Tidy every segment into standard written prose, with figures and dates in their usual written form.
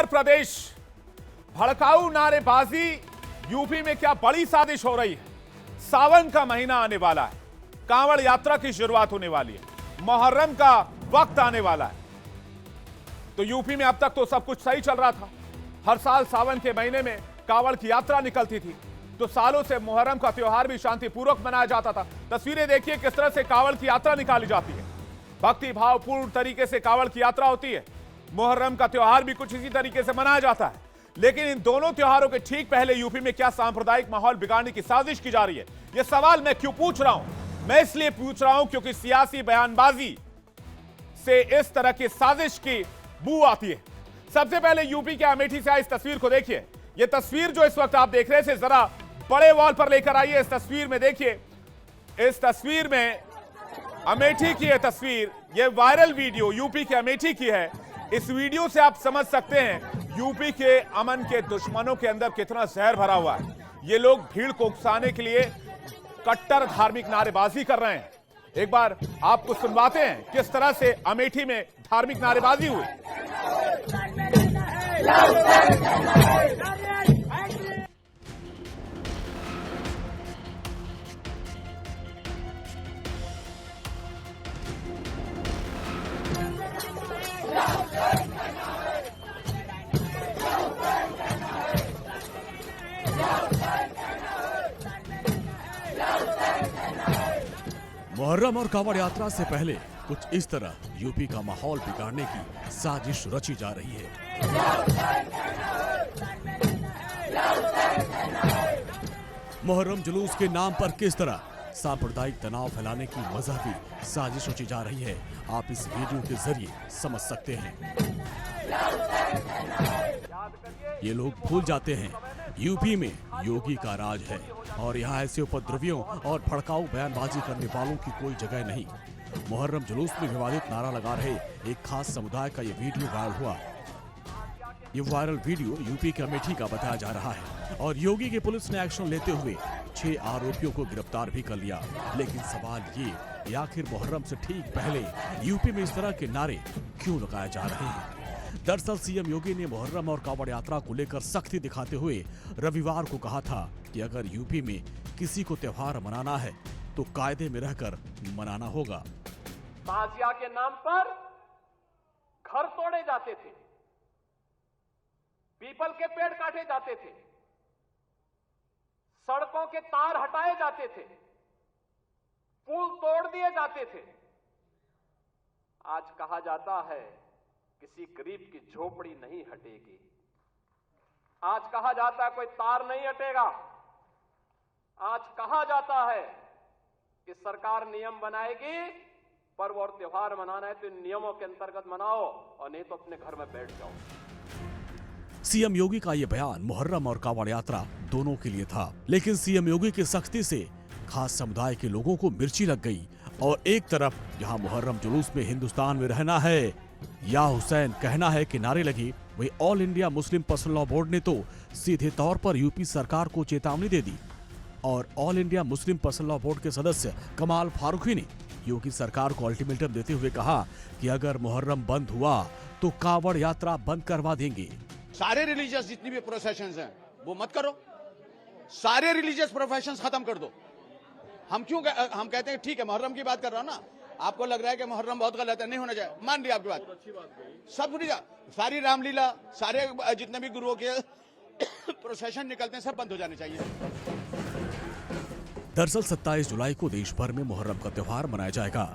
उत्तर प्रदेश, भड़काऊ नारेबाजी, यूपी में क्या बड़ी साजिश हो रही है। सावन का महीना आने वाला है, कांवड़ यात्रा की शुरुआत होने वाली है, मुहर्रम का वक्त आने वाला है। तो यूपी में अब तक तो सब कुछ सही चल रहा था। हर साल सावन के महीने में कांवड़ की यात्रा निकलती थी, तो सालों से मुहर्रम का त्योहार भी शांतिपूर्वक मनाया जाता था। तस्वीरें देखिए किस तरह से कांवड़ की यात्रा निकाली जाती है। भक्ति भावपूर्ण तरीके से कांवड़ की यात्रा होती है। मुहर्रम का त्योहार भी कुछ इसी तरीके से मनाया जाता है। लेकिन इन दोनों त्योहारों के ठीक पहले यूपी में क्या सांप्रदायिक माहौल बिगाड़ने की साजिश की जा रही है। यह सवाल मैं क्यों पूछ रहा हूं? मैं इसलिए पूछ रहा हूं क्योंकि सियासी बयानबाजी से इस तरह की साजिश की बू आती है। सबसे पहले यूपी के अमेठी से आई इस तस्वीर को देखिए। यह तस्वीर जो इस वक्त आप देख रहे हैं, जरा बड़े वॉल पर लेकर आइए। इस तस्वीर में देखिए, इस तस्वीर में अमेठी की यह तस्वीर, यह वायरल वीडियो यूपी के अमेठी की है। इस वीडियो से आप समझ सकते हैं यूपी के अमन के दुश्मनों के अंदर कितना जहर भरा हुआ है। ये लोग भीड़ को उकसाने के लिए कट्टर धार्मिक नारेबाजी कर रहे हैं। एक बार आपको सुनवाते हैं किस तरह से अमेठी में धार्मिक नारेबाजी हुई। मुहर्रम और कांवड़ यात्रा से पहले कुछ इस तरह यूपी का माहौल बिगाड़ने की साजिश रची जा रही है। मुहर्रम जुलूस के नाम पर किस तरह सांप्रदायिक तनाव फैलाने की मजहबी साजिश रची जा रही है, आप इस वीडियो के जरिए समझ सकते हैं। ये लोग भूल जाते हैं यूपी में योगी का राज है और यहाँ ऐसे उपद्रवियों और भड़काऊ बयानबाजी करने वालों की कोई जगह नहीं। मुहर्रम जुलूस में विवादित नारा लगा रहे एक खास समुदाय का ये वीडियो वायरल हुआ। ये वायरल वीडियो यूपी के अमेठी का बताया जा रहा है और योगी की पुलिस ने एक्शन लेते हुए 6 आरोपियों को गिरफ्तार भी कर लिया। लेकिन सवाल ये कि आखिर मुहर्रम से ठीक पहले यूपी में इस तरह के नारे क्यों लगाए जा रहे हैं। दरअसल सीएम योगी ने मुहर्रम और कांवड़ यात्रा को लेकर सख्ती दिखाते हुए रविवार को कहा था कि अगर यूपी में किसी को त्योहार मनाना है तो कायदे में रहकर मनाना होगा। ताजिया के नाम पर घर तोड़े जाते थे, पीपल के पेड़ काटे जाते थे, सड़कों के तार हटाए जाते थे, पुल तोड़ दिए जाते थे। आज कहा जाता है किसी गरीब की झोपड़ी नहीं हटेगी। आज कहा जाता है कोई तार नहीं हटेगा। आज कहा जाता है कि सरकार नियम बनाएगी, पर्व और त्योहार मनाना है तो इन नियमों के अंतर्गत मनाओ और नहीं तो अपने घर में बैठ जाओ। सीएम योगी का ये बयान मुहर्रम और कांवड़ यात्रा दोनों के लिए था, लेकिन सीएम योगी की सख्ती से खास समुदाय के लोगों को मिर्ची लग गई। और एक तरफ जहां मुहर्रम जुलूस में हिंदुस्तान में रहना है या हुसैन कहना है कि नारे लगी, वही all India Muslim personal law board ने तो सीधे तौर पर यूपी सरकार को चेतावनी दे दी। और all India Muslim personal law board के सदस्य कमाल फारूकी ने योगी सरकार को अल्टीमेटम देते हुए कहा कि अगर मुहर्रम बंद हुआ तो कांवड़ यात्रा बंद करवा देंगे। सारे रिलीजियस जितनी भी प्रोसेशंस हैं वो मत करो, सारे रिलीजियस प्रोफेशंस खत्म कर दो। हम कहते हैं ठीक है, मुहर्रम की बात कर रहा हूं ना, आपको लग रहा है कि मुहर्रम बहुत गलत है, नहीं होना चाहिए, मान लिया आपकी बात, सब बुरी, सारी रामलीला, सारे जितने भी गुरुओं के प्रोसेशन निकलते हैं सब बंद हो जाने चाहिए। दरअसल 27 जुलाई को देश भर में मुहर्रम का त्योहार मनाया जाएगा,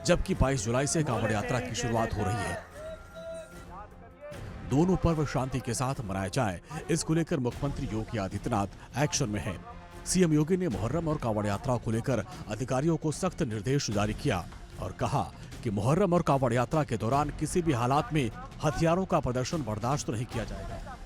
जबकि 22 जुलाई से कांवड़ यात्रा की शुरुआत हो रही है। दोनों पर्व शांति के साथ मनाए जाए, इसको लेकर मुख्यमंत्री योगी आदित्यनाथ एक्शन में हैं। सीएम योगी ने मुहर्रम और कांवड़ यात्रा को लेकर अधिकारियों को सख्त निर्देश जारी किया और कहा कि मुहर्रम और कांवड़ यात्रा के दौरान किसी भी हालात में हथियारों का प्रदर्शन बर्दाश्त नहीं किया जाएगा।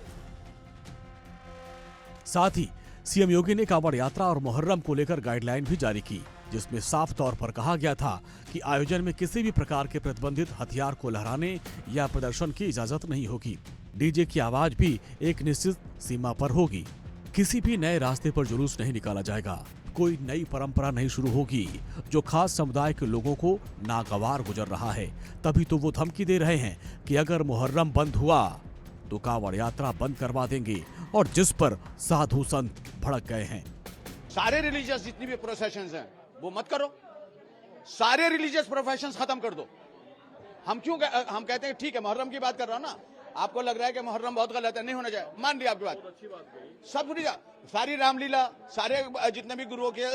साथ ही सीएम योगी ने कांवड़ यात्रा और मुहर्रम को लेकर गाइडलाइन भी जारी की, जिसमें साफ तौर पर कहा गया था कि आयोजन में किसी भी प्रकार के प्रतिबंधित हथियार को लहराने या प्रदर्शन की इजाजत नहीं होगी। डीजे की आवाज भी एक निश्चित सीमा पर होगी। किसी भी नए रास्ते पर जुलूस नहीं निकाला जाएगा, कोई नई परंपरा नहीं शुरू होगी जो खास समुदाय के लोगों को नागवार गुजर रहा है। तभी तो वो धमकी दे रहे हैं कि अगर मुहर्रम बंद हुआ तो कांवड़ यात्रा बंद करवा देंगे और जिस पर साधु संत भड़क गए हैं। सारे रिलीजियस जितनी भी प्रोसेशंस हैं वो मत करो, सारे रिलीजियस प्रोफेशंस खत्म कर दो। हम कहते हैं ठीक है, मुहर्रम की बात कर रहा हूं ना, आपको लग रहा है कि मुहर्रम बहुत गलत है, नहीं होना चाहिए, मान लिया आपकी बात, सब सारी रामलीला, सारे जितने भी गुरुओं के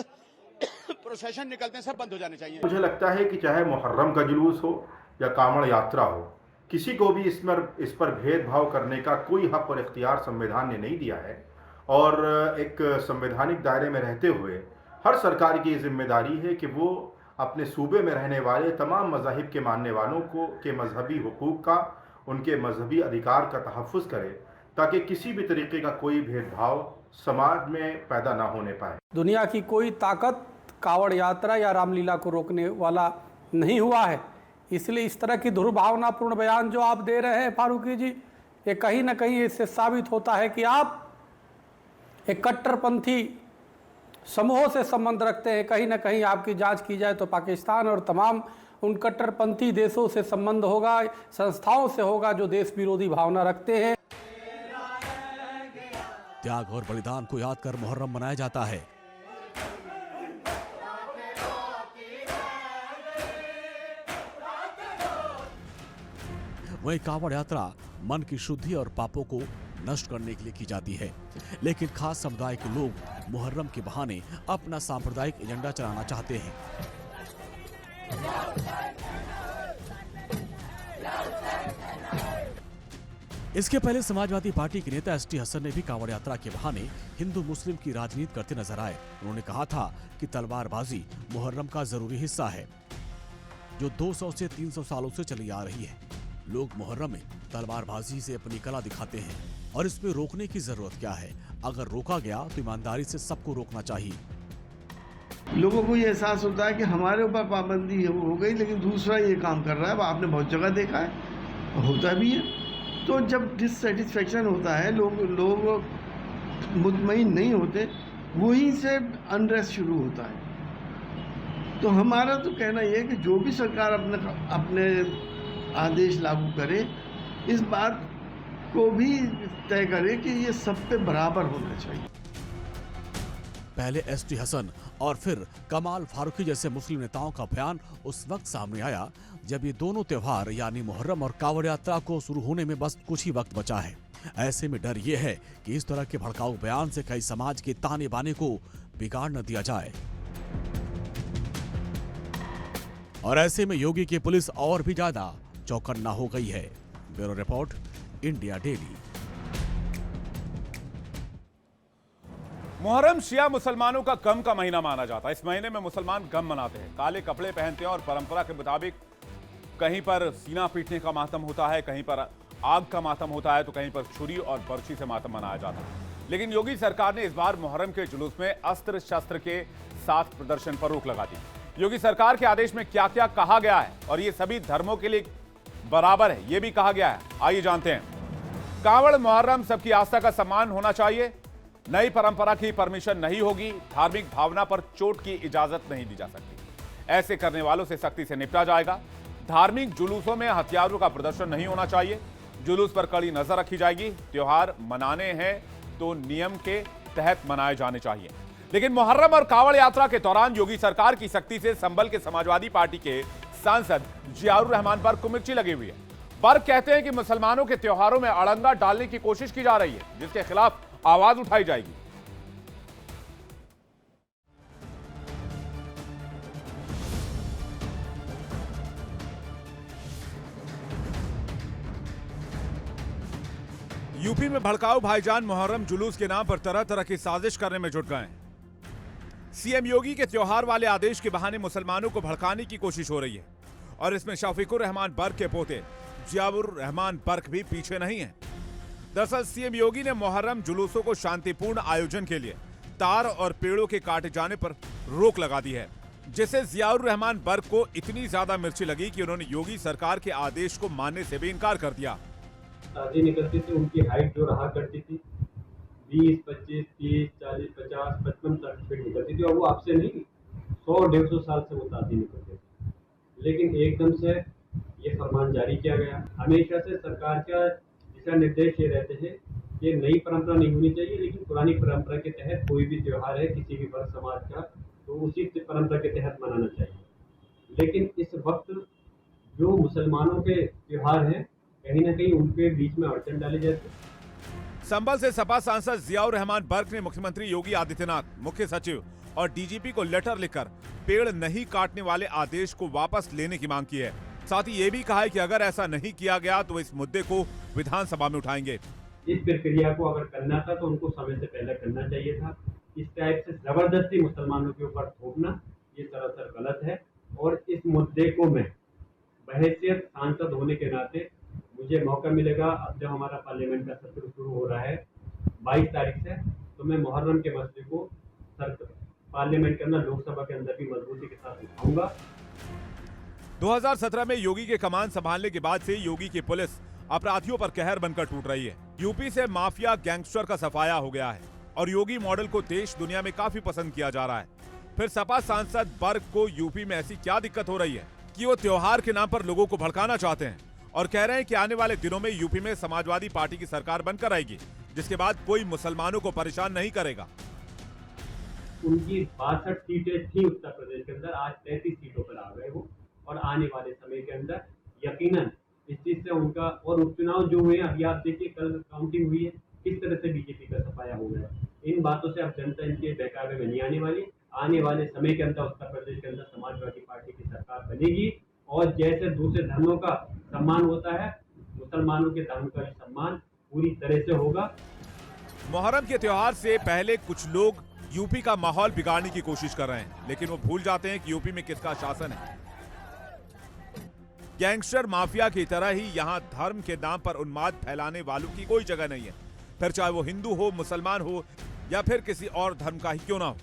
प्रोसेशन निकलते हैं सब बंद हो जाने चाहिए। मुझे लगता है कि चाहे मुहर्रम का जुलूस हो या कांवड़ यात्रा हो, किसी को भी इस पर भेदभाव करने का कोई हक और इख्तियार संविधान ने नहीं दिया है। और एक संवैधानिक दायरे में रहते हुए हर सरकार की जिम्मेदारी है कि वो अपने सूबे में रहने वाले तमाम मज़ाहिब के मानने वालों के मजहबी हुकूक का, उनके मजहबी अधिकार का तहफ़्फ़ुज़ करे, ताकि किसी भी तरीके का कोई भेदभाव समाज में पैदा ना होने पाए। दुनिया की कोई ताकत कांवड़ यात्रा या रामलीला को रोकने वाला नहीं हुआ है, इसलिए इस तरह की दुर्भावनापूर्ण बयान जो आप दे रहे हैं फारूकी जी, ये कहीं ना कहीं इससे साबित होता है कि आप एक कट्टरपंथी समूहों से संबंध रखते हैं। कहीं ना कहीं आपकी जांच की जाए तो पाकिस्तान और तमाम उन कट्टरपंथी देशों से संबंध होगा, संस्थाओं से होगा जो देश विरोधी भावना रखते हैं। त्याग और बलिदान को याद कर मुहर्रम मनाया जाता है। वहीं कांवड़ यात्रा मन की शुद्धि और पापों को नष्ट करने के लिए की जाती है, लेकिन खास समुदाय के लोग मुहर्रम के बहाने अपना सांप्रदायिक एजेंडा चलाना चाहते हैं। इसके पहले समाजवादी पार्टी के नेता एसटी हसन ने भी कांवड़ यात्रा के बहाने हिंदू मुस्लिम की राजनीति करते नजर आए। उन्होंने कहा था कि तलवारबाजी मुहर्रम का जरूरी हिस्सा है, जो 200 से 300 सालों से चली आ रही है। लोग मुहर्रम में तलवारबाजी से अपनी कला दिखाते हैं और इसमें रोकने की जरूरत क्या है? अगर रोका गया तो ईमानदारी से सबको रोकना चाहिए। लोगों को ये एहसास होता है कि हमारे ऊपर पाबंदी हो गई, लेकिन दूसरा ये काम कर रहा है। आपने बहुत जगह देखा है, होता भी है। तो जब डिससेटिस्फेक्शन होता है, लोग मुतमईन नहीं होते, वहीं से अनरेस्ट शुरू होता है। तो हमारा तो कहना यह है कि जो भी सरकार अपने आदेश लागू करे, इस बात को भी तय करे कि ये सब पे बराबर होना चाहिए। पहले एसटी हसन और फिर कमाल फारूकी जैसे मुस्लिम नेताओं का बयान उस वक्त सामने आया जब ये दोनों त्योहार यानी मुहर्रम और कांवड़ यात्रा को शुरू होने में बस कुछ ही वक्त बचा है। ऐसे में डर ये है कि इस तरह के भड़काऊ बयान से कई समाज के ताने बाने को बिगाड़ न दिया जाए। और ऐसे में योगी की पुलिस और भी ज्यादा चौकन्ना हो गई है। Bureau report, India Daily. Muharram शिया मुसलमानों का गम का महीना माना जाता है। इस महीने में मुसलमान गम मनाते हैं, काले कपड़े पहनते हैं और परंपरा के मुताबिक कहीं पर सीना पीटने का मातम होता है, कहीं पर आग का मातम होता है, तो कहीं पर छुरी और बर्छी से मातम मनाया जाता है। लेकिन योगी सरकार ने इस बार मुहर्रम के जुलूस में अस्त्र शस्त्र के साथ प्रदर्शन पर रोक लगा दी। योगी सरकार के आदेश में क्या क्या कहा गया है और ये सभी धर्मों के लिए बराबर है, ये भी कहा गया है। आइए जानते हैं। कांवड़ मुहर्रम सबकी आस्था का सम्मान होना चाहिए, नई परंपरा की परमिशन नहीं होगी, धार्मिक भावना पर चोट की इजाजत नहीं दी जा सकती, ऐसे करने वालों से सख्ती से निपटा जाएगा। धार्मिक जुलूसों में हथियारों का प्रदर्शन नहीं होना चाहिए, जुलूस पर कड़ी नजर रखी जाएगी। त्योहार मनाने हैं तो नियम के तहत मनाए जाने चाहिए। लेकिन मुहर्रम और कांवड़ यात्रा के दौरान योगी सरकार की सख्ती से संभल के समाजवादी पार्टी के सांसद जियाउर रहमान पर कुमिर्ची लगी हुई है। बर्क कहते हैं कि मुसलमानों के त्योहारों में अड़ंगा डालने की कोशिश की जा रही है, जिसके खिलाफ आवाज उठाई जाएगी। यूपी में भड़काऊ भाईजान मुहर्रम जुलूस के नाम पर तरह तरह की साजिश करने में जुट गए हैं। सीएम योगी के त्योहार वाले आदेश के बहाने मुसलमानों को भड़काने की कोशिश हो रही है और इसमें शफीकुर रहमान बर्क के पोते जियाउर रहमान बर्क भी पीछे नहीं है। दरअसल सीएम योगी ने मुहर्रम जुलूसों को शांतिपूर्ण आयोजन के लिए तार और पेड़ों के काटे जाने पर रोक लगा दी है, जिससे जियाउर रहमान बर्क को इतनी ज्यादा मिर्ची लगी कि उन्होंने योगी सरकार के आदेश को मानने से भी इनकार कर दिया। शादी निकलती थी, उनकी हाइट जो रहा करती थी 20, 25, 30, 40, 50, 55 तक फीट निकलती थी और वो आपसे नहीं 100-150 साल से वो ताज़ी निकलते थे। लेकिन एकदम से ये फरमान जारी किया गया। हमेशा से सरकार का इसका निर्देश ये रहते हैं कि नई परंपरा नहीं होनी चाहिए, लेकिन पुरानी परंपरा के तहत कोई भी त्यौहार है किसी भी वर्ग समाज का तो उसी परंपरा के तहत मनाना चाहिए। लेकिन इस वक्त जो मुसलमानों के त्यौहार हैं कहीं ना कहीं उनके बीच में अड़चन डाली जाती है। संभल से सपा सांसद जियाउर रहमान बर्क ने मुख्यमंत्री योगी आदित्यनाथ, मुख्य सचिव और डीजीपी को लेटर लिखकर पेड़ नहीं काटने वाले आदेश को वापस लेने की मांग की है। साथ ही ये भी कहा है कि अगर ऐसा नहीं किया गया तो इस मुद्दे को विधानसभा में उठाएंगे। इस प्रक्रिया को अगर करना था तो उनको समय से पहले करना चाहिए था। इस टाइप से जबरदस्ती मुसलमानों के ऊपर थोपना ये सरासर गलत है। और इस मुद्दे को मैं बहैसियत सांसद होने के नाते मुझे मौका मिलेगा, अब जब हमारा पार्लियामेंट का सत्र शुरू हो रहा है 22 तारीख से, तो मैं मुहर्रम के मसले को पार्लियामेंट के अंदर, लोकसभा के अंदर भी मजबूती के साथ उठाऊंगा। 2017 में योगी के कमान संभालने के बाद से योगी की पुलिस अपराधियों पर कहर बनकर टूट रही है। यूपी से माफिया गैंगस्टर का सफाया हो गया है और योगी मॉडल को देश दुनिया में काफी पसंद किया जा रहा है। फिर सपा सांसद बर्क को यूपी में ऐसी क्या दिक्कत हो रही है कि वो त्योहार के नाम पर लोगों को भड़काना चाहते हैं और कह रहे हैं कि आने वाले दिनों में यूपी में समाजवादी पार्टी की सरकार बनकर आएगी, जिसके बाद कोई मुसलमानों को परेशान नहीं करेगा। उनकी 62 सीटें थी उत्तर प्रदेश के अंदर, आज 33 सीटों पर आ गए वो। और आने वाले समय के अंदर यकीनन इस चीज से उनका, और उपचुनाव जो हुए अभी आप देखिए कल काउंटिंग हुई है, किस तरह से बीजेपी का सफाया हो गया। इन बातों से अब जनता इनके बहकावे में नहीं आने वाली। आने वाले समय के अंदर उत्तर प्रदेश के अंदर समाजवादी पार्टी की सरकार बनेगी और जैसे दूसरे धर्मों का सम्मान होता है, मुसलमानों के धर्म का भी सम्मान पूरी तरह से होगा। मुहर्रम के त्योहार से पहले कुछ लोग यूपी का माहौल बिगाड़ने की कोशिश कर रहे हैं, लेकिन वो भूल जाते हैं कि यूपी में किसका शासन है। गैंगस्टर माफिया की तरह ही यहाँ धर्म के नाम पर उन्माद फैलाने वालों की कोई जगह नहीं है, फिर चाहे वो हिंदू हो, मुसलमान हो या फिर किसी और धर्म का ही क्यों ना हो।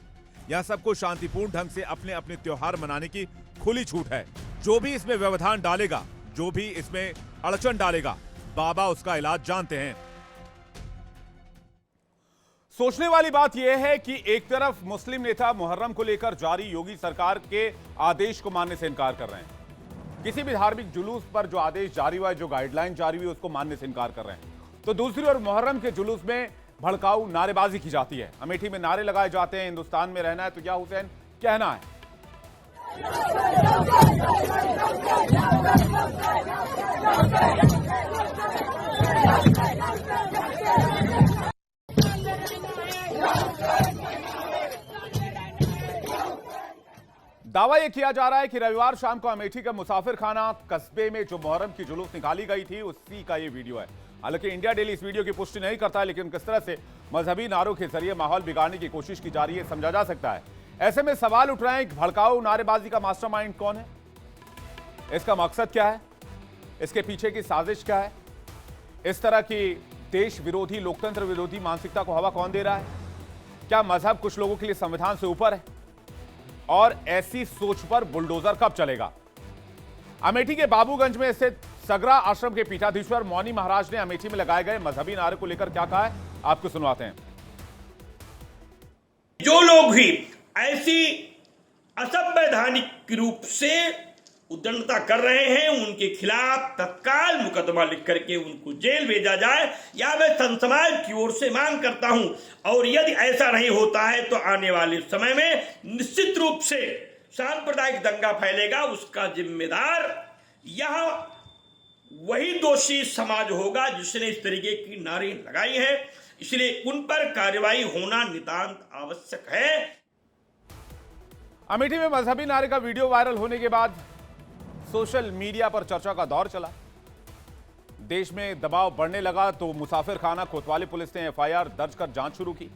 यहाँ सबको शांतिपूर्ण ढंग से अपने अपने त्योहार मनाने की खुली छूट है। जो भी इसमें व्यवधान डालेगा, जो भी इसमें अड़चन डालेगा, बाबा उसका इलाज जानते हैं। सोचने वाली बात यह है कि एक तरफ मुस्लिम नेता मुहर्रम को लेकर जारी योगी सरकार के आदेश को मानने से इनकार कर रहे हैं, किसी भी धार्मिक जुलूस पर जो आदेश जारी हुआ है, जो गाइडलाइन जारी हुई है, उसको मानने से इनकार कर रहे हैं। तो दूसरी ओर मुहर्रम के जुलूस में भड़काऊ नारेबाजी की जाती है। अमेठी में नारे लगाए जाते हैं, हिंदुस्तान में रहना है तो क्या हुसैन कहना है। दावा यह किया जा रहा है कि रविवार शाम को अमेठी का मुसाफिर खाना कस्बे में जो मुहर्रम की जुलूस निकाली गई थी उसी का ये वीडियो है। हालांकि इंडिया डेली इस वीडियो की पुष्टि नहीं करता है, लेकिन किस तरह से मजहबी नारों के जरिए माहौल बिगाड़ने की कोशिश की जा रही है समझा जा सकता है। ऐसे में सवाल उठ रहे हैं कि भड़काऊ नारेबाजी का मास्टरमाइंड कौन है, इसका मकसद क्या है, इसके पीछे की साजिश क्या है, इस तरह की देश विरोधी, लोकतंत्र विरोधी मानसिकता को हवा कौन दे रहा है। क्या मजहब कुछ लोगों के लिए संविधान से ऊपर है और ऐसी सोच पर बुलडोजर कब चलेगा। अमेठी के बाबूगंज में स्थित सगरा आश्रम के पीठाधीश्वर मौनी महाराज ने अमेठी में लगाए गए मजहबी नारे को लेकर क्या कहा है, आपको सुनवाते हैं। जो लोग भी ऐसी असंवैधानिक रूप से उद्दंडता कर रहे हैं उनके खिलाफ तत्काल मुकदमा लिख करके उनको जेल भेजा जाए, या मैं संत समाज की ओर से मांग करता हूं। और यदि ऐसा नहीं होता है तो आने वाले समय में निश्चित रूप से सांप्रदायिक दंगा फैलेगा, उसका जिम्मेदार यह वही दोषी समाज होगा जिसने इस तरीके की नारे लगाई है। इसलिए उन पर कार्रवाई होना नितांत आवश्यक है। अमेठी में मजहबी नारे का वीडियो वायरल होने के बाद सोशल मीडिया पर चर्चा का दौर चला। देश में दबाव बढ़ने लगा तो मुसाफिर खाना कोतवाली पुलिस ने एफआईआर दर्ज कर जांच शुरू की।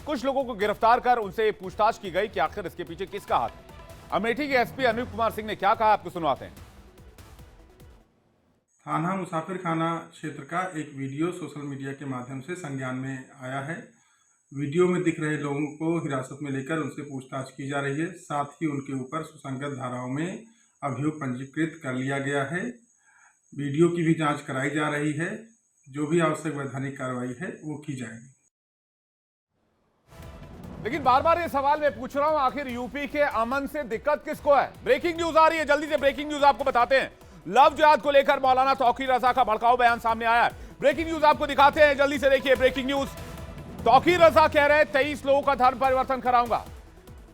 कुछ लोगों को गिरफ्तार कर उनसे पूछताछ की गई कि आखिर इसके पीछे किसका हाथ है। अमेठी के एसपी अनूप कुमार सिंह ने क्या कहा, आपको सुनवाते हैं। थाना मुसाफिर खाना क्षेत्र का एक वीडियो सोशल मीडिया के माध्यम से संज्ञान में आया है। वीडियो में दिख रहे लोगों को हिरासत में लेकर उनसे पूछताछ की जा रही है। साथ ही उनके ऊपर सुसंगत धाराओं में अभियोग पंजीकृत कर लिया गया है। वीडियो की भी जांच कराई जा रही है। जो भी आवश्यक वैधानिक कार्रवाई है वो की जाएगी। लेकिन बार बार ये सवाल मैं पूछ रहा हूं, आखिर यूपी के अमन से दिक्कत किसको है। ब्रेकिंग न्यूज आ रही है, जल्दी से ब्रेकिंग न्यूज आपको बताते हैं। लव जिहाद को लेकर मौलाना तौकीर रजा का भड़काऊ बयान सामने आया है। ब्रेकिंग न्यूज आपको दिखाते हैं, जल्दी से देखिए ब्रेकिंग न्यूज। तौकीर रजा कह रहे हैं 23 लोगों का धर्म परिवर्तन कराऊंगा।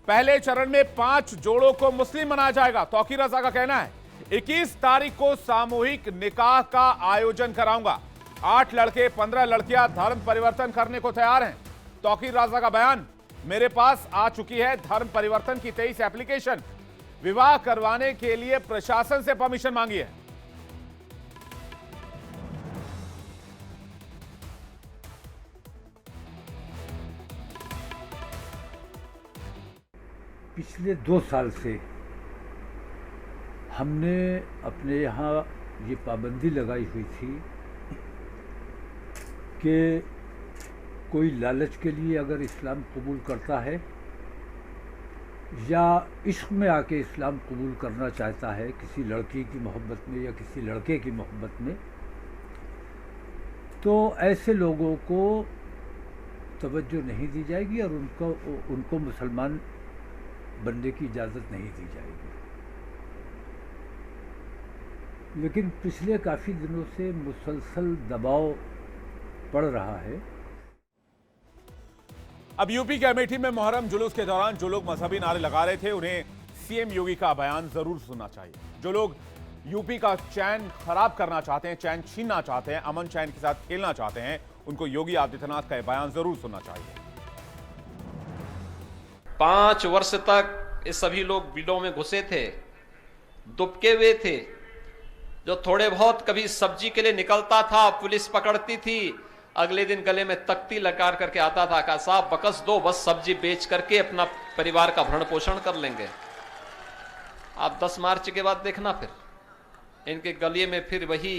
पहले चरण में 5 जोड़ों को मुस्लिम बनाया जाएगा। तौकीर रजा का कहना है 21 तारीख को सामूहिक निकाह का आयोजन कराऊंगा। 8 लड़के 15 लड़कियां धर्म परिवर्तन करने को तैयार हैं। तौकीर रजा का बयान, मेरे पास आ चुकी है धर्म परिवर्तन की 23 एप्लीकेशन। विवाह करवाने के लिए प्रशासन से परमिशन मांगी है। पिछले 2 साल से हमने अपने यहाँ ये पाबंदी लगाई हुई थी कि कोई लालच के लिए अगर इस्लाम कबूल करता है या इश्क में आके इस्लाम कबूल करना चाहता है किसी लड़की की मोहब्बत में या किसी लड़के की मोहब्बत में, तो ऐसे लोगों को तवज्जो नहीं दी जाएगी और उनको मुसलमान बनने की इजाज़त नहीं दी जाएगी। लेकिन पिछले काफ़ी दिनों से मुसलसल दबाव पड़ रहा है। अब यूपी के अमेठी में मुहर्रम जुलूस के दौरान जो लोग मजहबी नारे लगा रहे थे, उन्हें सीएम योगी का बयान जरूर सुनना चाहिए। जो लोग यूपी का चैन खराब करना चाहते हैं, चैन छीनना चाहते हैं, अमन चैन के साथ खेलना चाहते हैं, उनको योगी आदित्यनाथ का बयान जरूर सुनना चाहिए। 5 वर्ष तक ये सभी लोग बिलों में घुसे थे, दुबके हुए थे। जो थोड़े बहुत कभी सब्जी के लिए निकलता था, पुलिस पकड़ती थी, अगले दिन गले में तख्ती लगा करके आता था, कहा साहब बकस दो, बस सब्जी बेच करके अपना परिवार का भरण पोषण कर लेंगे। आप 10 मार्च के बाद देखना, फिर इनके गले में फिर वही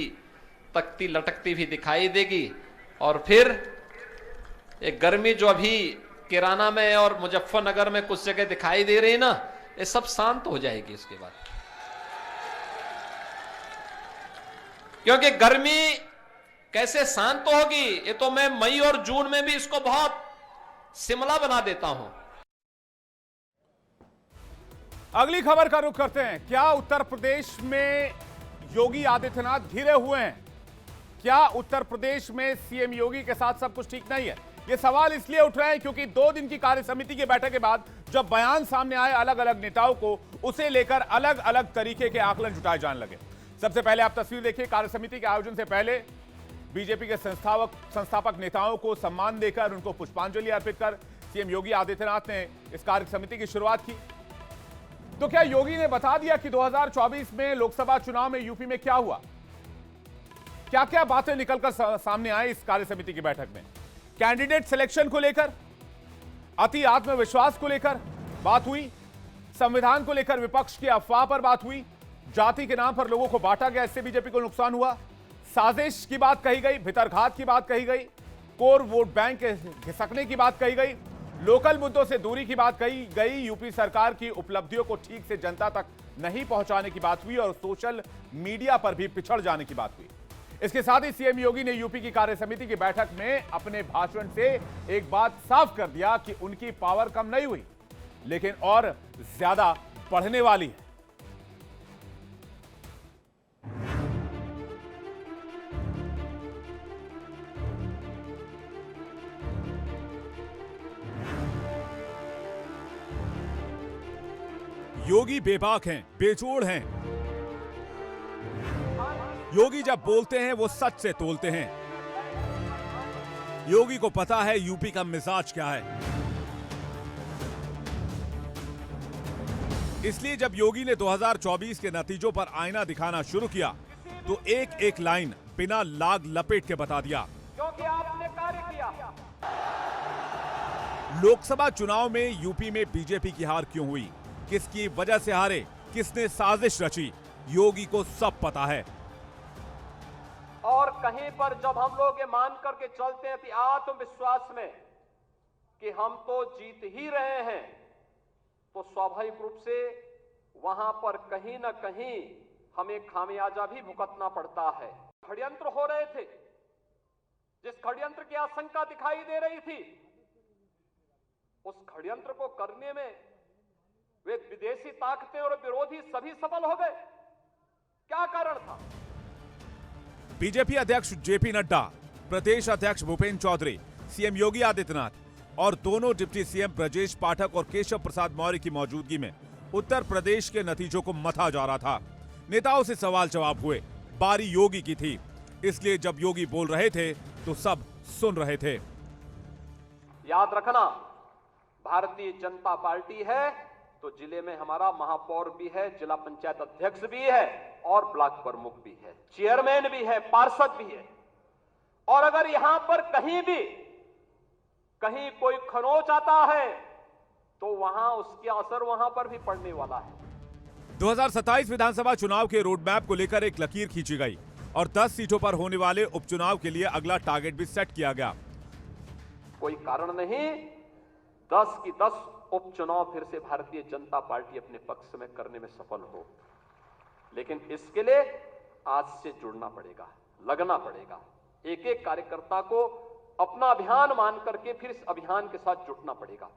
तख्ती लटकती भी दिखाई देगी। और फिर एक गर्मी जो अभी किराना में और मुजफ्फरनगर में कुछ जगह दिखाई दे रही है ना, ये सब शांत हो जाएगी इसके बाद। क्योंकि गर्मी कैसे शांत होगी, ये तो मैं मई और जून में भी इसको बहुत शिमला बना देता हूं। अगली खबर का रुख करते हैं। क्या उत्तर प्रदेश में योगी आदित्यनाथ घिरे हुए हैं? क्या उत्तर प्रदेश में सीएम योगी के साथ सब कुछ ठीक नहीं है? ये सवाल इसलिए उठ रहे हैं क्योंकि 2 दिन की कार्य समिति की बैठक के बाद जब बयान सामने आए अलग अलग नेताओं को, उसे लेकर अलग अलग तरीके के आकलन जुटाए जाने लगे। सबसे पहले आप तस्वीर देखिए। कार्य समिति के आयोजन से पहले बीजेपी के संस्थापक नेताओं को सम्मान देकर, उनको पुष्पांजलि अर्पित कर सीएम योगी आदित्यनाथ ने इस कार्य समिति की शुरुआत की। तो क्या योगी ने बता दिया कि 2024 में लोकसभा चुनाव में यूपी में क्या हुआ? क्या क्या बातें निकलकर सामने आई इस कार्य समिति की बैठक में? कैंडिडेट सिलेक्शन को लेकर, अति आत्मविश्वास को लेकर बात हुई, संविधान को लेकर विपक्ष की अफवाह पर बात हुई, जाति के नाम पर लोगों को बांटा गया, इससे बीजेपी को नुकसान हुआ, साजिश की बात कही गई, भितरघात की बात कही गई, कोर वोट बैंक घिसकने की बात कही गई, लोकल मुद्दों से दूरी की बात कही गई, यूपी सरकार की उपलब्धियों को ठीक से जनता तक नहीं पहुंचाने की बात हुई और सोशल मीडिया पर भी पिछड़ जाने की बात हुई। इसके साथ ही सीएम योगी ने यूपी की कार्य समिति की बैठक में अपने भाषण से एक बात साफ कर दिया कि उनकी पावर कम नहीं हुई, लेकिन और ज्यादा बढ़ने वाली है। योगी बेबाक हैं, बेजोड़ हैं। योगी जब बोलते हैं वो सच से तोलते हैं। योगी को पता है यूपी का मिजाज क्या है। इसलिए जब योगी ने 2024 के नतीजों पर आईना दिखाना शुरू किया तो एक एक लाइन बिना लाग लपेट के बता दिया। क्योंकि आपने कार्य किया। लोकसभा चुनाव में यूपी में बीजेपी की हार क्यों हुई, किसकी वजह से हारे, किसने साजिश रची, योगी को सब पता है। और कहीं पर जब हम लोग ये मान करके चलते हैं आत्मविश्वास में कि हम तो जीत ही रहे हैं, तो स्वाभाविक रूप से वहां पर कहीं ना कहीं हमें खामियाजा भी भुगतना पड़ता है। षड्यंत्र हो रहे थे, जिस षड्यंत्र की आशंका दिखाई दे रही थी, उस षड्यंत्र को करने में वे विदेशी ताकतें और विरोधी सभी सफल हो गए। क्या कारण था? बीजेपी अध्यक्ष जेपी नड्डा, प्रदेश अध्यक्ष भूपेंद्र चौधरी, सीएम योगी आदित्यनाथ और दोनों डिप्टी सीएम ब्रजेश पाठक और केशव प्रसाद मौर्य की मौजूदगी में उत्तर प्रदेश के नतीजों को मथा जा रहा था। नेताओं से सवाल जवाब हुए। बारी योगी की थी, इसलिए जब योगी बोल रहे थे तो सब सुन रहे थे। याद रखना, भारतीय जनता पार्टी है तो जिले में हमारा महापौर भी है, जिला पंचायत अध्यक्ष भी है और ब्लॉक प्रमुख भी है, चेयरमैन भी है, पार्षद भी है। और अगर यहां पर कहीं कोई खरोंच आता है तो वहां उसके असर वहां पर भी पड़ने वाला है। 2027 विधानसभा चुनाव के रोड मैप को लेकर एक लकीर खींची गई और 10 सीटों पर होने वाले उपचुनाव के लिए अगला टारगेट भी सेट किया गया। कोई कारण नहीं 10 की 10 उपचुनाव फिर से भारतीय जनता पार्टी अपने पक्ष में करने में सफल हो, लेकिन इसके लिए आज से जुड़ना पड़ेगा, लगना पड़ेगा। एक एक कार्यकर्ता को अपना अभियान मान करके फिर इस अभियान के साथ जुटना पड़ेगा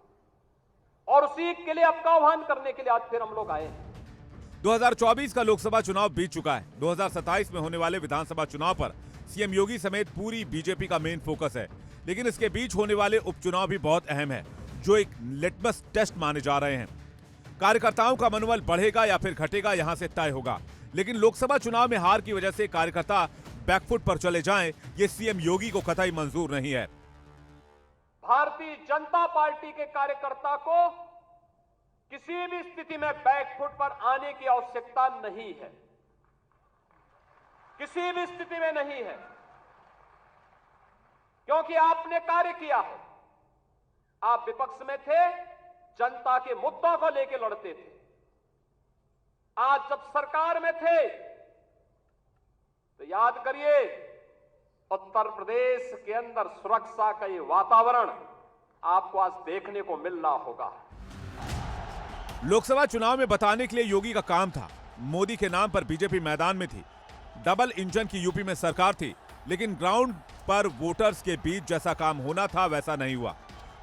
और उसी के लिए आपका आह्वान करने के लिए आज फिर हम लोग आए हैं। 2024 का लोकसभा चुनाव बीत चुका है। 2027 में होने वाले विधानसभा चुनाव पर सीएम योगी समेत पूरी बीजेपी का मेन फोकस है, लेकिन इसके बीच होने वाले उपचुनाव भी बहुत अहम है, जो एक लिटमस टेस्ट माने जा रहे हैं। कार्यकर्ताओं का मनोबल बढ़ेगा या फिर घटेगा, यहां से तय होगा। लेकिन लोकसभा चुनाव में हार की वजह से कार्यकर्ता बैकफुट पर चले जाएं, ये सीएम योगी को कतई मंजूर नहीं है। भारतीय जनता पार्टी के कार्यकर्ता को किसी भी स्थिति में बैकफुट पर आने की आवश्यकता नहीं है, किसी भी स्थिति में नहीं है, क्योंकि आपने कार्य किया है। आप विपक्ष में थे, जनता के मुद्दों को लेकर लड़ते थे। आज जब सरकार में थे तो याद करिए, उत्तर प्रदेश के अंदर सुरक्षा का ये वातावरण आपको आज देखने को मिल रहा होगा। लोकसभा चुनाव में बताने के लिए योगी का काम था। मोदी के नाम पर बीजेपी मैदान में थी, डबल इंजन की यूपी में सरकार थी, लेकिन ग्राउंड पर वोटर्स के बीच जैसा काम होना था वैसा नहीं हुआ,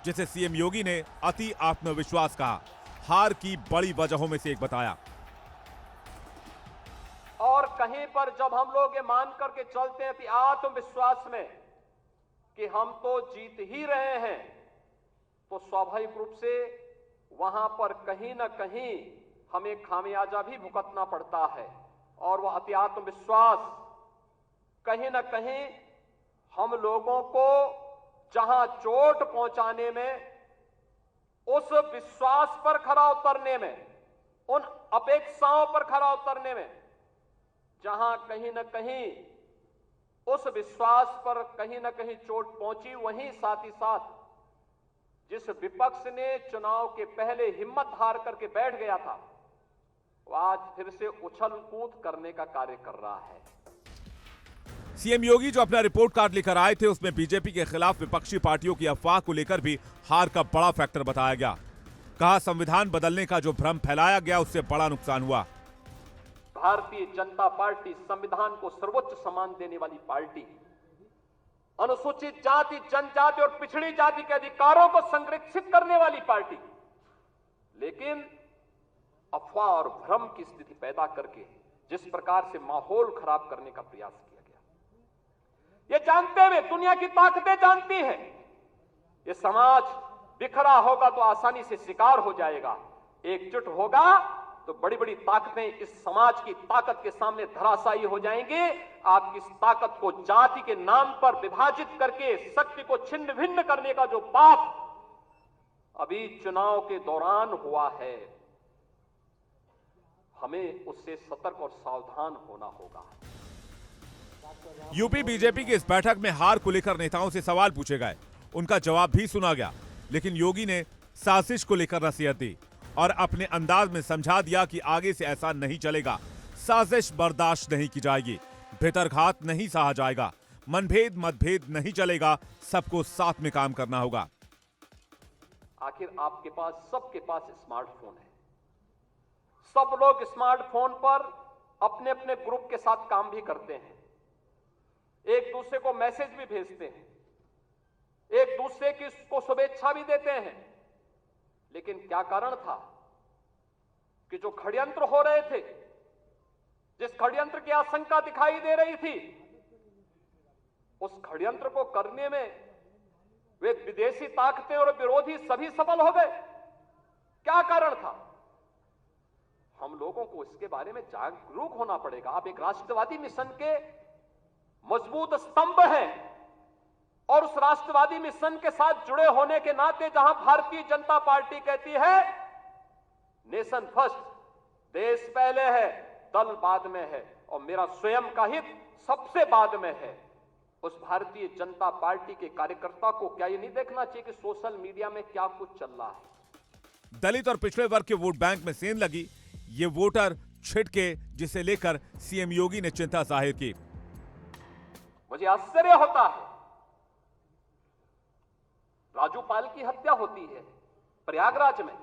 जिसे सीएम योगी ने अति आत्मविश्वास कहा। हार की बड़ी वजहों में से एक बताया। और कहीं पर जब हम लोग ये मान करके चलते हैं कि आत्मविश्वास में कि हम तो जीत ही रहे हैं, तो स्वाभाविक रूप से वहां पर कहीं ना कहीं हमें खामियाजा भी भुगतना पड़ता है। और वह अति आत्मविश्वास कहीं ना कहीं हम लोगों को जहां चोट पहुंचाने में, उस विश्वास पर खरा उतरने में, उन अपेक्षाओं पर खरा उतरने में, जहां कहीं ना कहीं उस विश्वास पर कहीं ना कहीं चोट पहुंची, वहीं साथ ही साथ जिस विपक्ष ने चुनाव के पहले हिम्मत हार करके बैठ गया था, वो आज फिर से उछल कूद करने का कार्य कर रहा है। सीएम योगी जो अपना रिपोर्ट कार्ड लेकर आए थे, उसमें बीजेपी के खिलाफ विपक्षी पार्टियों की अफवाह को लेकर भी हार का बड़ा फैक्टर बताया गया। कहा संविधान बदलने का जो भ्रम फैलाया गया उससे बड़ा नुकसान हुआ। भारतीय जनता पार्टी संविधान को सर्वोच्च सम्मान देने वाली पार्टी, अनुसूचित जाति, जनजाति और पिछड़ी जाति के अधिकारों को संरक्षित करने वाली पार्टी, लेकिन अफवाह और भ्रम की स्थिति पैदा करके जिस प्रकार से माहौल खराब करने का प्रयास किया गया, ये जानते हुए, दुनिया की ताकतें जानती हैं, ये समाज बिखरा होगा तो आसानी से शिकार हो जाएगा, एकजुट होगा तो बड़ी बड़ी ताकतें इस समाज की ताकत के सामने धराशायी हो जाएंगी। आपकी इस ताकत को जाति के नाम पर विभाजित करके शक्ति को छिन्न भिन्न करने का जो पाप अभी चुनाव के दौरान हुआ है, हमें उससे सतर्क और सावधान होना होगा। यूपी बीजेपी की इस बैठक में हार को लेकर नेताओं से सवाल पूछे गए, उनका जवाब भी सुना गया, लेकिन योगी ने साजिश को लेकर नसीहत दी और अपने अंदाज में समझा दिया कि आगे से ऐसा नहीं चलेगा। साजिश बर्दाश्त नहीं की जाएगी, भीतरघात नहीं सहा जाएगा, मनभेद मतभेद नहीं चलेगा, सबको साथ में काम करना होगा। आखिर आपके पास, सबके पास स्मार्टफोन है, सब लोग स्मार्टफोन पर अपने अपने ग्रुप के साथ काम भी करते हैं, एक दूसरे को मैसेज भी भेजते हैं, एक दूसरे की को शुभेच्छा भी देते हैं। लेकिन क्या कारण था कि जो षड्यंत्र हो रहे थे, जिस षड्यंत्र की आशंका दिखाई दे रही थी, उस षड्यंत्र को करने में वे विदेशी ताकतें और विरोधी सभी सफल हो गए। क्या कारण था? हम लोगों को इसके बारे में जागरूक होना पड़ेगा। आप एक राष्ट्रवादी मिशन के मजबूत स्तंभ हैं और उस राष्ट्रवादी मिशन के साथ जुड़े होने के नाते जहां भारतीय जनता पार्टी कहती है नेशन फर्स्ट, देश पहले है, दल बाद में है और मेरा स्वयं का हित सबसे बाद में है, उस भारतीय जनता पार्टी के कार्यकर्ता को क्या ये नहीं देखना चाहिए कि सोशल मीडिया में क्या कुछ चल रहा है? दलित और पिछड़े वर्ग के वोट बैंक में सेंध लगी। ये वोटर छिटके, जिसे लेकर सीएम योगी ने चिंता जाहिर की। मुझे आश्चर्य होता है, राजूपाल की हत्या होती है प्रयागराज में,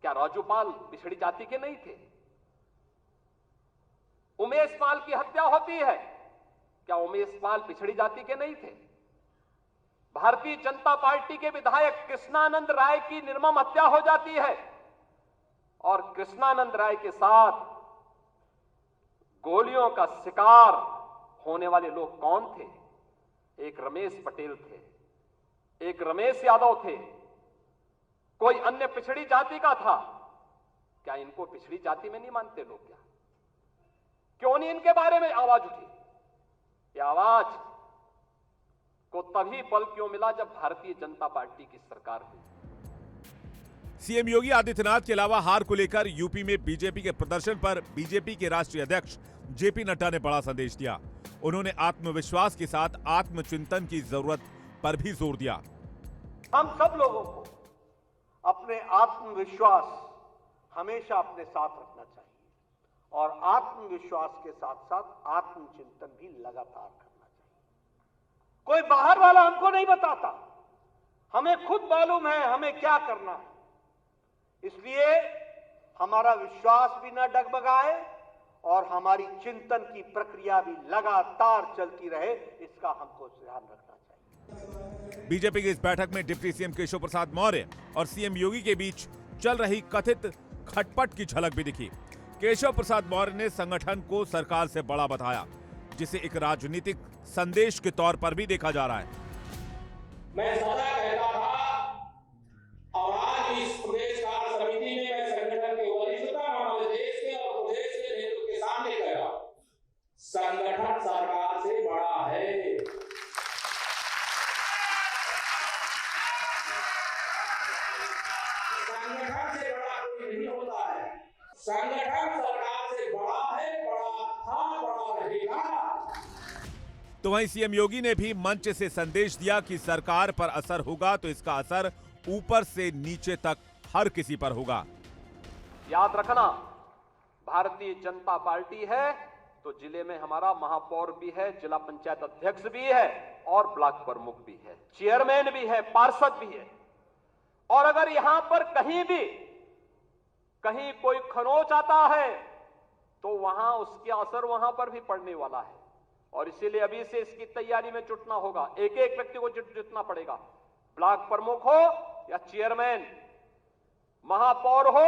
क्या राजूपाल पिछड़ी जाति के नहीं थे? उमेश पाल की हत्या होती है, क्या उमेश पाल पिछड़ी जाति के नहीं थे? भारतीय जनता पार्टी के विधायक कृष्णानंद राय की निर्मम हत्या हो जाती है और कृष्णानंद राय के साथ गोलियों का शिकार होने वाले लोग कौन थे? एक रमेश पटेल थे, एक रमेश यादव थे, कोई अन्य पिछड़ी जाति का था। क्या इनको पिछड़ी जाति में नहीं मानते लोग? क्या क्यों नहीं इनके बारे में आवाज उठी? ये आवाज को तभी बल क्यों मिला जब भारतीय जनता पार्टी की सरकार हुई। सीएम योगी आदित्यनाथ के अलावा हार को लेकर यूपी में बीजेपी के प्रदर्शन पर बीजेपी के राष्ट्रीय अध्यक्ष जेपी नड्डा ने बड़ा संदेश दिया। उन्होंने आत्मविश्वास के साथ आत्मचिंतन की जरूरत पर भी जोर दिया। हम सब लोगों को अपने आत्मविश्वास हमेशा अपने साथ रखना चाहिए और आत्मविश्वास के साथ साथ आत्मचिंतन भी लगातार करना चाहिए। कोई बाहर वाला हमको नहीं बताता, हमें खुद मालूम है हमें क्या करना है। इसलिए हमारा विश्वास भी न डगमगाए और हमारी चिंतन की प्रक्रिया भी लगातार चलती रहे, इसका हमको ध्यान रखना चाहिए। बीजेपी की इस बैठक में डिप्टी सीएम केशव प्रसाद मौर्य और सीएम योगी के बीच चल रही कथित खटपट की झलक भी दिखी। केशव प्रसाद मौर्य ने संगठन को सरकार से बड़ा बताया, जिसे एक राजनीतिक संदेश के तौर पर भी देखा जा रहा है। मैं सदा कहता था और आज इस प्रदेश कार्य समिति में मैं संगठन की वरिष्ठता हमारे देश के और प्रदेश के नेतृत्व के सामने कह रहा हूं, संगठन सरकार से बड़ा है। संगठन से बड़ा कोई नहीं होता है। संगठन सरकार से बड़ा है, बड़ा था, बड़ा रहेगा। तो वहीं सीएम योगी ने भी मंच से संदेश दिया कि सरकार पर असर होगा तो इसका असर ऊपर से नीचे तक हर किसी पर होगा। याद रखना, भारतीय जनता पार्टी है तो जिले में हमारा महापौर भी है, जिला पंचायत अध्यक्ष भी है और ब्लॉक प्रमुख भी है, चेयरमैन भी है, पार्षद भी है। और अगर यहां पर कहीं कोई खरोंच आता है तो वहां उसके असर वहां पर भी पड़ने वाला है और इसीलिए अभी से इसकी तैयारी में जुटना होगा। एक एक व्यक्ति को जुटना पड़ेगा, ब्लॉक प्रमुख हो या चेयरमैन, महापौर हो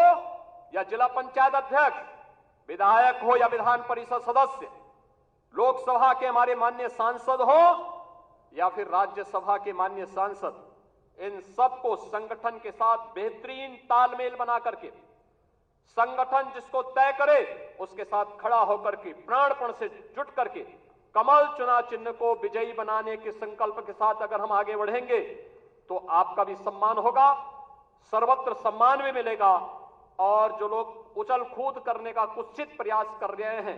या जिला पंचायत अध्यक्ष, विधायक हो या विधान परिषद सदस्य, लोकसभा के हमारे माननीय सांसद हो या फिर राज्यसभा के माननीय सांसद, इन सबको संगठन के साथ बेहतरीन तालमेल बना करके संगठन जिसको तय करे उसके साथ खड़ा होकर के प्राणपण से जुट करके कमल चुनाव चिन्ह को विजयी बनाने के संकल्प के साथ अगर हम आगे बढ़ेंगे तो आपका भी सम्मान होगा, सर्वत्र सम्मान भी मिलेगा। और जो लोग उछल कूद करने का कुत्सित प्रयास कर रहे हैं,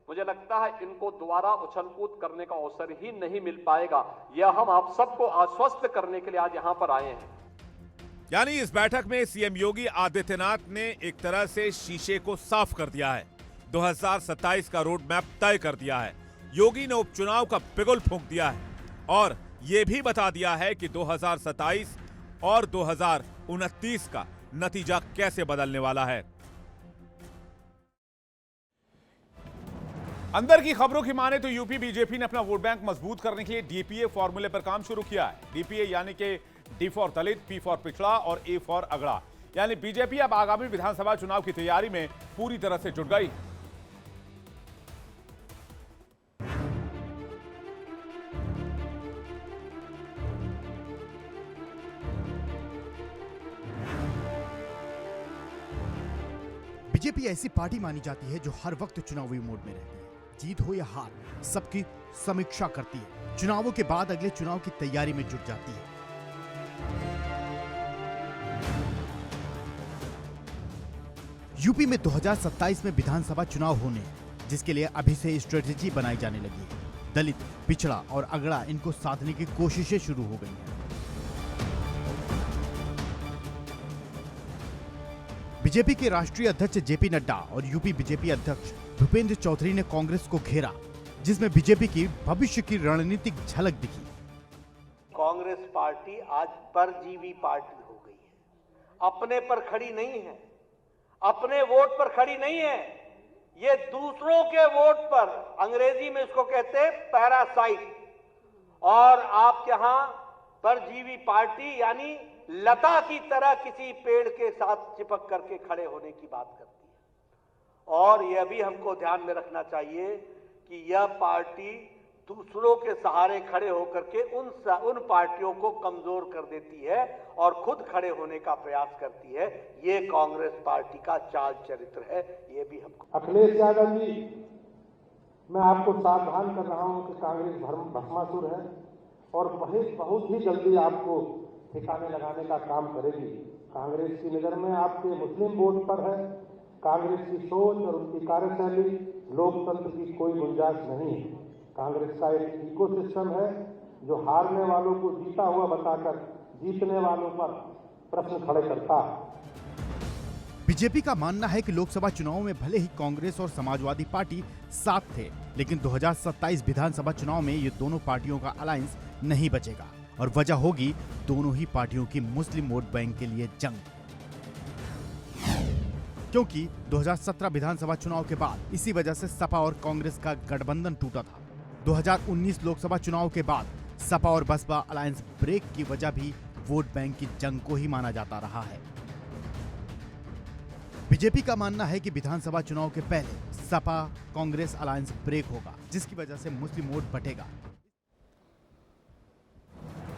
मुझे लगता है इनको दोबारा उछल कूद करने का अवसर ही नहीं मिल पाएगा। यह हम आप सबको आश्वस्त करने के लिए आज यहां पर आए हैं। यानी इस बैठक में सीएम योगी आदित्यनाथ ने एक तरह से शीशे को साफ कर दिया है, 2027 का रोड मैप तय कर दिया है। योगी ने उपचुनाव का बिगुल फूंक दिया है और यह भी बता दिया है कि 2027 और 2029 का नतीजा कैसे बदलने वाला है। अंदर की खबरों की माने तो यूपी बीजेपी ने अपना वोट बैंक मजबूत करने के लिए डीपीए फॉर्मूले पर काम शुरू किया है। डीपीए यानी कि D for Dalit, P for पिछड़ा और ए फॉर अगड़ा। यानी बीजेपी अब आगामी विधानसभा चुनाव की तैयारी में पूरी तरह से जुट गई। बीजेपी ऐसी पार्टी मानी जाती है जो हर वक्त चुनावी मोड में रहती है। जीत हो या हार, सबकी समीक्षा करती है। चुनावों के बाद अगले चुनाव की तैयारी में जुट जाती है। यूपी में 2027 में विधानसभा चुनाव होने हैं, जिसके लिए अभी से स्ट्रेटेजी बनाई जाने लगी है। दलित, पिछड़ा और अगड़ा इनको साधने की कोशिशें शुरू हो गई हैं। बीजेपी के राष्ट्रीय अध्यक्ष जेपी नड्डा और यूपी बीजेपी अध्यक्ष भूपेंद्र चौधरी ने कांग्रेस को घेरा, जिसमें बीजेपी की भविष्य की रणनीतिक झलक दिखी। कांग्रेस पार्टी आज परजीवी पार्टी हो गई है। अपने पर खड़ी नहीं है, अपने वोट पर खड़ी नहीं है, ये दूसरों के वोट पर, अंग्रेजी में इसको कहते हैं पैरासाइट। और आप यहां परजीवी पार्टी यानी लता की तरह किसी पेड़ के साथ चिपक करके खड़े होने की बात करती है। और यह भी हमको ध्यान में रखना चाहिए कि यह पार्टी दूसरों के सहारे खड़े होकर के उन पार्टियों को कमजोर कर देती है और खुद खड़े होने का प्रयास करती है। ये कांग्रेस पार्टी का चाल चरित्र है। ये भी हमको अखिलेश यादव जी, मैं आपको सावधान कर रहा हूं कि कांग्रेस भस्मासुर है और बहुत ही जल्दी आपको ठिकाने लगाने का काम करेगी। कांग्रेस की नजर में आपके मुस्लिम वोट पर है। कांग्रेस की सोच और उनकी कार्यशैली लोकतंत्र की कोई गुंजाइश नहीं है। कांग्रेस का एक इकोसिस्टम है जो हारने वालों को जीता हुआ बताकर जीतने वालों पर प्रश्न खड़े करता है। बीजेपी का मानना है कि लोकसभा चुनाव में भले ही कांग्रेस और समाजवादी पार्टी साथ थे, लेकिन 2027 विधानसभा चुनाव में ये दोनों पार्टियों का अलायंस नहीं बचेगा और वजह होगी दोनों ही पार्टियों की मुस्लिम वोट बैंक के लिए जंग। क्योंकि 2017 विधानसभा चुनाव के बाद इसी वजह से सपा और कांग्रेस का गठबंधन टूटा था। 2019 लोकसभा चुनाव के बाद सपा और बसपा अलायंस ब्रेक की वजह भी वोट बैंक की जंग को ही माना जाता रहा है। बीजेपी का मानना है कि विधानसभा चुनाव के पहले सपा कांग्रेस अलायंस ब्रेक होगा, जिसकी वजह से मुस्लिम वोट बटेगा।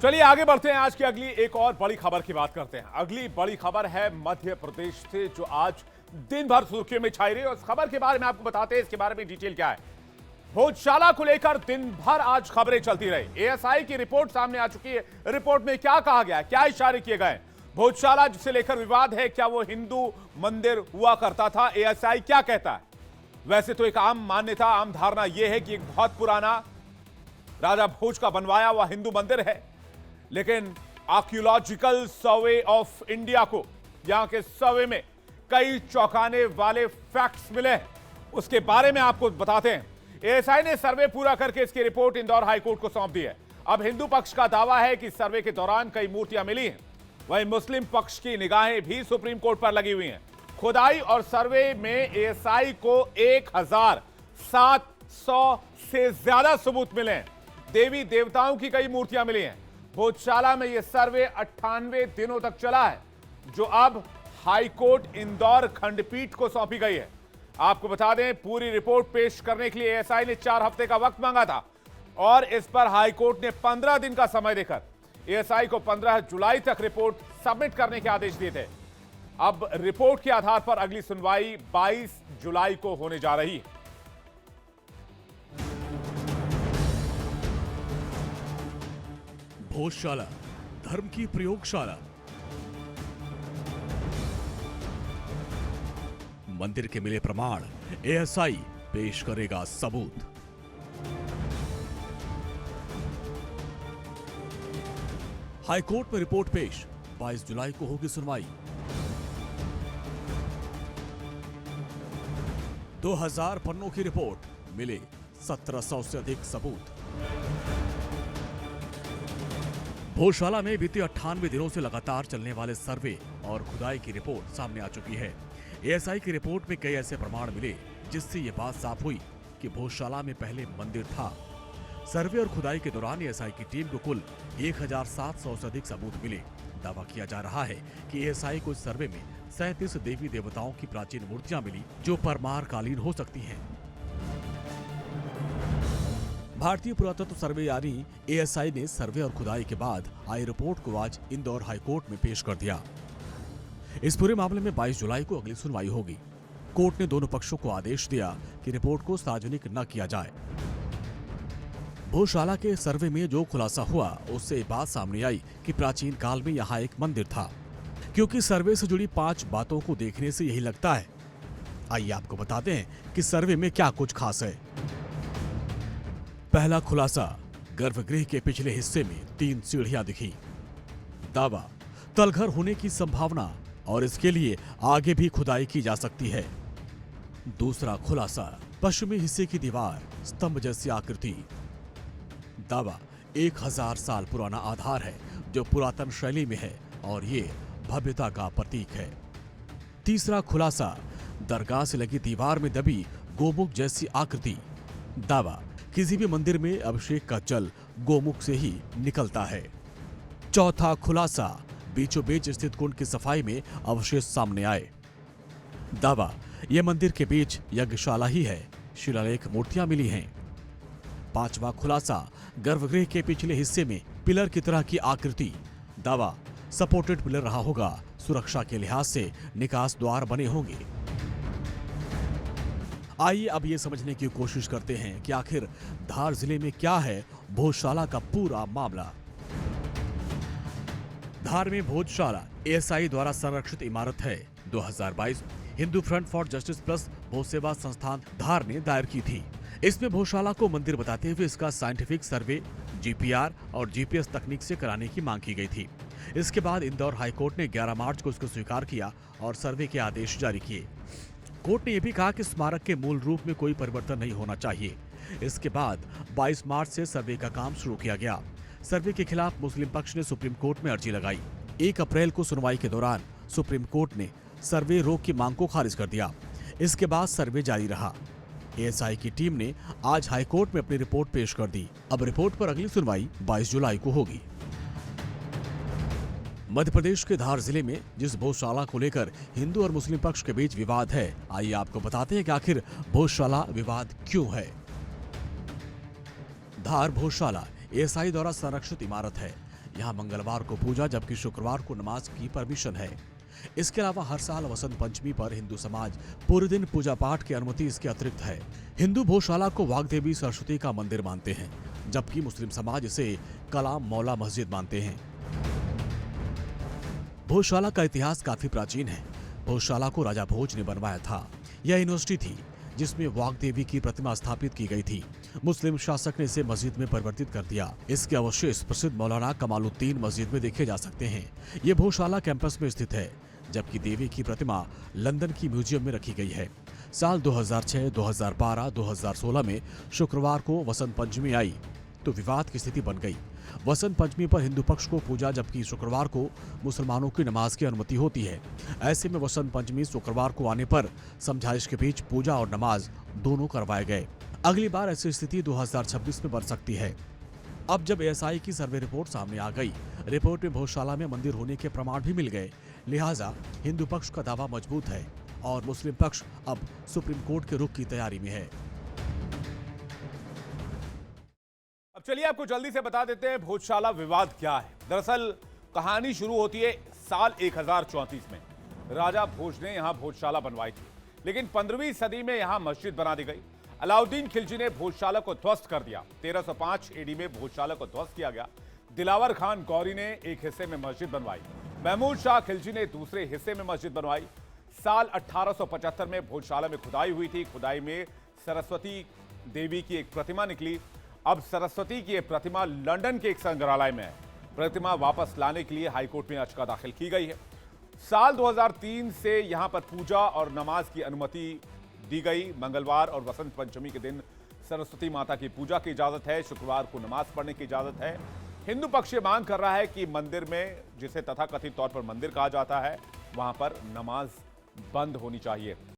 चलिए आगे बढ़ते हैं। आज की अगली एक और बड़ी खबर की बात करते हैं। अगली बड़ी खबर है मध्य प्रदेश से, जो आज दिन भर सुर्खियों में छाई रही है। उस खबर के बारे में आपको बताते हैं इसके बारे में डिटेल क्या है। भोजशाला को लेकर दिन भर आज खबरें चलती रही। एएसआई की रिपोर्ट सामने आ चुकी है। रिपोर्ट में क्या कहा गया है, क्या इशारे किए गए? भोजशाला जिसे लेकर विवाद है, क्या वो हिंदू मंदिर हुआ करता था? एएसआई क्या कहता है? वैसे तो एक आम मान्यता, आम धारणा यह है कि एक बहुत पुराना राजा भोज का बनवाया हुआ हिंदू मंदिर है, लेकिन आर्कियोलॉजिकल सर्वे ऑफ इंडिया को यहां के सर्वे में कई चौंकाने वाले फैक्ट्स मिले हैं। उसके बारे में आपको बताते हैं। एएसआई ने सर्वे पूरा करके इसकी रिपोर्ट इंदौर हाईकोर्ट को सौंप दी है। अब हिंदू पक्ष का दावा है कि सर्वे के दौरान कई मूर्तियां मिली हैं, वहीं मुस्लिम पक्ष की निगाहें भी सुप्रीम कोर्ट पर लगी हुई हैं। खुदाई और सर्वे में एएसआई को 1700 से ज्यादा सबूत मिले हैं। देवी देवताओं की कई मूर्तियां मिली हैं। भोजशाला में यह सर्वे 98 दिनों तक चला है, जो अब हाईकोर्ट इंदौर खंडपीठ को सौंपी गई है। आपको बता दें, पूरी रिपोर्ट पेश करने के लिए एएसआई ने 4 हफ्ते का वक्त मांगा था और इस पर हाईकोर्ट ने 15 दिन का समय देकर एएसआई को 15 जुलाई तक रिपोर्ट सबमिट करने के आदेश दिए थे। अब रिपोर्ट के आधार पर अगली सुनवाई 22 जुलाई को होने जा रही है। भोजशाला, धर्म की प्रयोगशाला। मंदिर के मिले प्रमाण, एएसआई पेश करेगा सबूत। हाईकोर्ट में रिपोर्ट पेश, 22 जुलाई को होगी सुनवाई। 2000 पन्नों की रिपोर्ट, मिले 1700 से अधिक सबूत। भोजशाला में बीते 98 दिनों से लगातार चलने वाले सर्वे और खुदाई की रिपोर्ट सामने आ चुकी है। एएसआई की रिपोर्ट में कई ऐसे प्रमाण मिले जिससे ये बात साफ हुई कि भोजशाला में पहले मंदिर था। सर्वे और खुदाई के दौरान एएसआई की टीम को कुल 1700 से अधिक सबूत मिले। दावा किया जा रहा है कि एएसआई को इस सर्वे में 37 देवी देवताओं की प्राचीन मूर्तियां मिली, जो परमार कालीन हो सकती हैं। भारतीय पुरातत्व सर्वे यानी एएसआई ने सर्वे और खुदाई के बाद आई रिपोर्ट को आज इंदौर हाईकोर्ट में पेश कर दिया। इस पूरे मामले में 22 जुलाई को अगली सुनवाई होगी। कोर्ट ने दोनों पक्षों को आदेश दिया कि रिपोर्ट को सार्वजनिक न किया जाए। भोजशाला के सर्वे में जो खुलासा हुआ उससे बात सामने आई कि प्राचीन काल में यहाँ एक मंदिर था, क्योंकि सर्वे से जुड़ी 5 बातों को देखने से यही लगता है। आइए आपको बताते हैं कि सर्वे में क्या कुछ खास है। पहला खुलासा, गर्भगृह के पिछले हिस्से में 3 सीढ़ियां दिखी। दावा, तलघर होने की संभावना और इसके लिए आगे भी खुदाई की जा सकती है। दूसरा खुलासा, पश्चिमी हिस्से की दीवार स्तंभ जैसी आकृति। दावा, 1000 साल पुराना आधार है जो पुरातन शैली में है और ये भव्यता का प्रतीक है। तीसरा खुलासा, दरगाह से लगी दीवार में दबी गोमुख जैसी आकृति। दावा, किसी भी मंदिर में अभिषेक का जल गोमुख से ही निकलता है। चौथा खुलासा, बीचों बीच स्थित कुंड की सफाई में अवशेष सामने आए। दावा, यह मंदिर के बीच यज्ञशाला ही है, शिलालेख मूर्तियां मिली हैं। पांचवा खुलासा, गर्भगृह के पिछले हिस्से में पिलर की तरह की आकृति। दावा, सपोर्टेड पिलर रहा होगा, सुरक्षा के लिहाज से निकास द्वार बने होंगे। आइए अब ये समझने की कोशिश करते हैं कि आखिर धार जिले में क्या है भोजशाला का पूरा मामला। धार में भोजशाला एएसआई द्वारा संरक्षित इमारत है। 2022 Hindu Front for Justice plus Bhoj Seva Sansthan धार ने दायर की थी। इसमें भोजशाला को मंदिर बताते हुए इसका साइंटिफिक सर्वे जीपीआर और जीपीएस तकनीक से कराने की मांग की गई थी। इसके बाद इंदौर हाईकोर्ट ने 11 मार्च को इसको स्वीकार किया और सर्वे के आदेश जारी किए। कोर्ट ने यह भी कहा कि स्मारक के मूल रूप में कोई परिवर्तन नहीं होना चाहिए। इसके बाद 22 मार्च से सर्वे का काम शुरू किया गया। सर्वे के खिलाफ मुस्लिम पक्ष ने सुप्रीम कोर्ट में अर्जी लगाई। 1 अप्रैल को सुनवाई के दौरान सुप्रीम कोर्ट ने सर्वे रोक की मांग को खारिज कर दिया। इसके बाद सर्वे जारी रहा। एएसआई की टीम ने आज हाईकोर्ट में अपनी रिपोर्ट पेश कर दी। अब रिपोर्ट पर अगली सुनवाई 22 जुलाई को होगी। मध्य प्रदेश के धार जिले में जिस भोजशाला को लेकर हिंदू और मुस्लिम पक्ष के बीच विवाद है, आइए आपको बताते हैं कि आखिर भोजशाला विवाद क्यों है। धार भोजशाला एएसआई द्वारा संरक्षित इमारत है। यहाँ मंगलवार को पूजा जबकि शुक्रवार को नमाज की परमिशन है। इसके अलावा हर साल वसंत पंचमी पर हिंदू समाज पूरे दिन पूजा पाठ की अनुमति इसके अतिरिक्त है। हिंदू भोजशाला को वाग्देवी सरस्वती का मंदिर मानते हैं, जबकि मुस्लिम समाज इसे कलाम मौला मस्जिद मानते हैं। भोजशाला का इतिहास काफी प्राचीन है। भोजशाला को राजा भोज ने बनवाया था। यह यूनिवर्सिटी थी जिसमें वाग्देवी की प्रतिमा स्थापित की गई थी। मुस्लिम शासक ने इसे मस्जिद में परिवर्तित कर दिया। इसके अवशेष प्रसिद्ध मौलाना कमालुद्दीन मस्जिद में देखे जा सकते हैं। ये भोजशाला कैंपस में स्थित है, जबकि देवी की प्रतिमा लंदन की म्यूजियम में रखी गई है। साल 2006, 2012, 2016 में शुक्रवार को वसंत पंचमी आई तो विवाद की स्थिति बन गई। वसंत पंचमी पर हिंदू पक्ष को पूजा जबकि शुक्रवार को मुसलमानों की नमाज की अनुमति होती है। ऐसे में वसंत पंचमी शुक्रवार को आने पर समझाइश के बीच पूजा और नमाज दोनों करवाए गए। अगली बार ऐसी स्थिति 2026 में बन सकती है। अब जब एएसआई की सर्वे रिपोर्ट सामने आ गई, रिपोर्ट में भोजशाला में मंदिर होने के प्रमाण भी मिल गए, लिहाजा हिंदू पक्ष का दावा मजबूत है और मुस्लिम पक्ष अब सुप्रीम कोर्ट के रुख की तैयारी में है। अब चलिए आपको जल्दी से बता देते हैं भोजशाला विवाद क्या है। दरअसल कहानी शुरू होती है साल 1034 में। राजा भोज ने यहां भोजशाला बनवाई थी, लेकिन 15वीं सदी में यहां मस्जिद बना दी गई। अलाउद्दीन खिलजी ने भोजशाला को ध्वस्त कर दिया। 1305 एडी में भोजशाला को ध्वस्त किया गया। दिलावर खान गौरी ने एक हिस्से में मस्जिद बनवाई। महमूद शाह खिलजी ने दूसरे हिस्से में मस्जिद बनवाई। साल 1875 में भोजशाला में खुदाई हुई थी। खुदाई में सरस्वती देवी की एक प्रतिमा निकली। अब सरस्वती की यह प्रतिमा लंदन के एक संग्रहालय में है। प्रतिमा वापस लाने के लिए हाईकोर्ट में याचिका दाखिल की गई है। साल 2003 से यहां पर पूजा और नमाज की अनुमति दी गई। मंगलवार और वसंत पंचमी के दिन सरस्वती माता की पूजा की इजाजत है। शुक्रवार को नमाज पढ़ने की इजाजत है। हिंदू पक्ष मांग कर रहा है कि मंदिर में, जिसे तथाकथित तौर पर मंदिर कहा जाता है, वहां पर नमाज बंद होनी चाहिए।